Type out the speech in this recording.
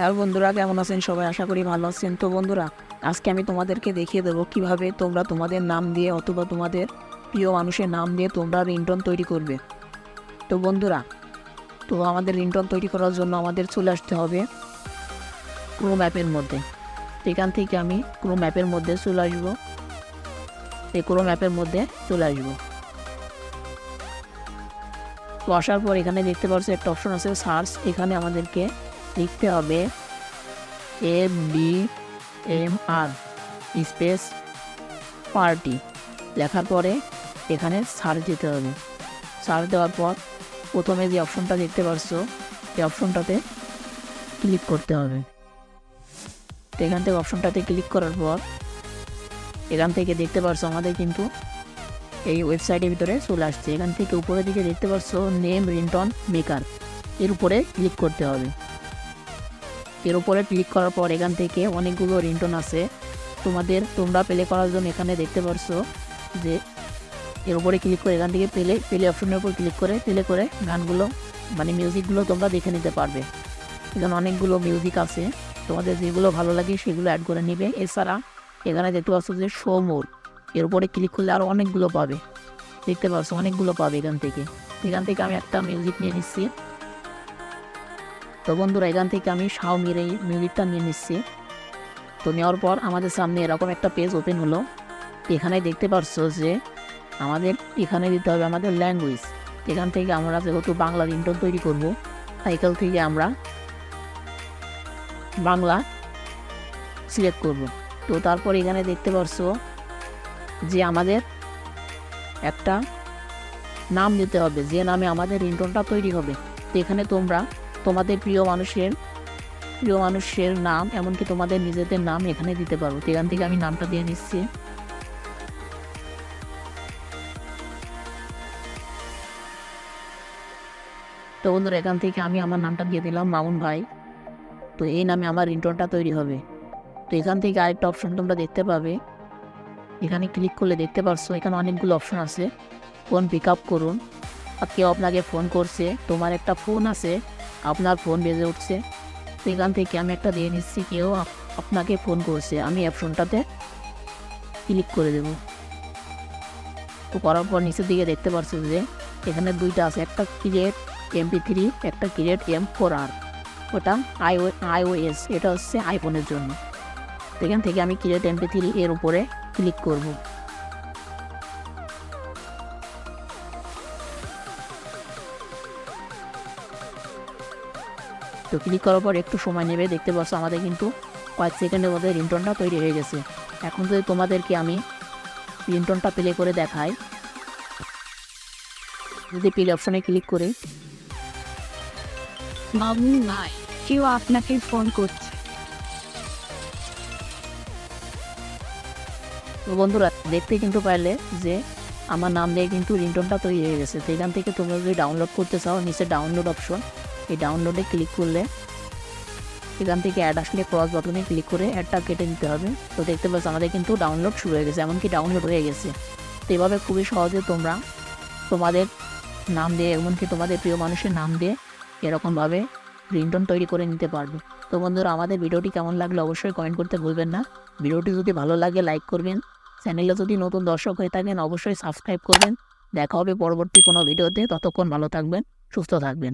Hello বন্ধুরা, কেমন আছেন সবাই? আশা করি ভালো আছেন। তো বন্ধুরা, আজকে আমি তোমাদেরকে দেখিয়ে দেবো কিভাবে তোমরা তোমাদের নাম দিয়ে অথবা তোমাদের প্রিয় মানুষের নাম দিয়ে তোমরা রিংটোন তৈরি করবে। তো বন্ধুরা, আমাদের রিংটোন তৈরি করার জন্য আমাদের চলে আসতে হবে ক্রোম অ্যাপের মধ্যে। এখান থেকে আমি ক্রোম অ্যাপের মধ্যে চলে আসবো। এই ক্রোম অ্যাপের মধ্যে চলে আসবো। তো আসার পর এখানে দেখতে পাচ্ছি একটা অপশন আছে সার্চ। এখানে আমাদেরকে লিখতে হবে FBMR স্পেস পার্টি। লেখার পরে এখানে সার্চ দিতে হবে। সার্চ দেওয়ার পর প্রথমে যে অপশনটা দেখতে পাচ্ছ এই অপশনটাতে ক্লিক করতে হবে। তো এখান থেকে অপশনটাতে ক্লিক করার পর এখান থেকে দেখতে পাচ্ছ আমাদের কিন্তু এই ওয়েবসাইটের ভিতরে চলে আসছে। এখান থেকে উপরের দিকে দেখতে পাচ্ছ নেম রিংটোন মেকার, এর উপরে ক্লিক করতে হবে। এর উপরে ক্লিক করার পর এখান থেকে অনেকগুলো রিংটোন আছে তোমরা প্লে করার জন্য এখানে দেখতে পাচ্ছ যে এর উপরে ক্লিক করে এখান থেকে প্লে অপশনের উপর ক্লিক করে প্লে করে গানগুলো মানে মিউজিকগুলো তোমরা দেখে নিতে পারবে। এখানে অনেকগুলো মিউজিক আছে, তোমাদের যেগুলো ভালো লাগে সেগুলো অ্যাড করে নেবে। এছাড়া এখানে দেখতে পাচ্ছ যে শো মোর, এর উপরে ক্লিক করলে আরও অনেকগুলো পাবে। দেখতে পাচ্ছ অনেকগুলো পাবে এখান থেকে আমি একটা মিউজিক নিয়ে নিচ্ছি। তো বন্ধুরা, এখান থেকে আমি শাওমির এই মিউজিকটা নিয়ে নিচ্ছি। তো নেওয়ার পর আমাদের সামনে এরকম একটা পেজ ওপেন হলো। এখানে দেখতে পাচ্ছ যে আমাদের এখানে দিতে হবে আমাদের ল্যাঙ্গুয়েজ। এখান থেকে আমরা যেহেতু বাংলা রিংটোন তৈরি করব, তাই এখান থেকে আমরা বাংলা সিলেক্ট করব। তো তারপর এখানে দেখতে পাচ্ছ যে আমাদের একটা নাম দিতে হবে, যে নামে আমাদের রিংটোনটা তৈরি হবে। তো এখানে তোমরা তোমাদের প্রিয় মানুষের নাম, এমনকি তোমাদের নিজেদের নাম এখানে দিতে পারো। তো এখান থেকে আমি নামটা দিয়ে নিচ্ছি। তো বন্ধুরা, এখান থেকে আমি আমার নামটা দিয়ে দিলাম মামুন ভাই। তো এই নামে আমার রিংটোনটা তৈরি হবে। তো এখান থেকে আরেকটা অপশন তোমরা দেখতে পাবে। এখানে ক্লিক করলে দেখতে পাচ্ছ এখানে অনেকগুলো অপশন আছে। ফোন পিক আপ করুন, আর কেউ আপনাকে ফোন করছে, তোমার একটা ফোন আছে, আপনার ফোন বেজে উঠছে। তো এখান থেকে আমি একটা দিয়ে নিচ্ছি, কেউ আপনাকে ফোন করছে, আমি অপশনটাতে ক্লিক করে দেব। তো করার পর নিচের দিকে দেখতে পাচ্ছ যে এখানে দুইটা আছে, একটা ক্রিয়েট MP3, একটা ক্রিয়েট M4R। ওটা iOS, এটা হচ্ছে আইফোনের জন্য। তো এখান থেকে আমি ক্রিয়েট MP3 এর উপরে ক্লিক করব। তো ক্লিক করার পর একটু সময় নেবে। দেখতে পাচ্ছ আমাদের কিন্তু কয়েক সেকেন্ডের মধ্যে রিংটোনটা তৈরি হয়ে গেছে। এখন যদি তোমাদেরকে আমি রিংটোনটা প্লে করে দেখাই, যদি প্লে অপশনে ক্লিক করি, মামুন ভাই, কেউ আপনাকে ফোন করছে। তো বন্ধুরা, দেখতে কিন্তু পারলে যে আমার নাম দিয়ে কিন্তু রিংটোনটা তৈরি হয়ে গেছে। তো এখান থেকে তোমরা যদি ডাউনলোড করতে চাও, নিচে ডাউনলোড অপশন, এই ডাউনলোডে ক্লিক করলে এখান থেকে অ্যাড আসলে ক্রস বাটনে ক্লিক করে অ্যাডটা কেটে দিতে হবে। তো দেখতে পাচ্ছ আমাদের কিন্তু ডাউনলোড শুরু হয়ে গেছে, এমনকি ডাউনলোড হয়ে গেছে। তো এভাবে খুবই সহজে তোমরা তোমাদের নাম দিয়ে, এমনকি তোমাদের প্রিয় মানুষের নাম দিয়ে এরকমভাবে রিংটোন তৈরি করে নিতে পারবে। তো বন্ধুরা, আমাদের ভিডিওটি কেমন লাগলো অবশ্যই কমেন্ট করতে ভুলবেন না। ভিডিওটি যদি ভালো লাগে লাইক করবেন, চ্যানেলে যদি নতুন দর্শক হয়ে থাকেন অবশ্যই সাবস্ক্রাইব করবেন। দেখা হবে পরবর্তী কোনো ভিডিওতে, ততক্ষণ ভালো থাকবেন, সুস্থ থাকবেন।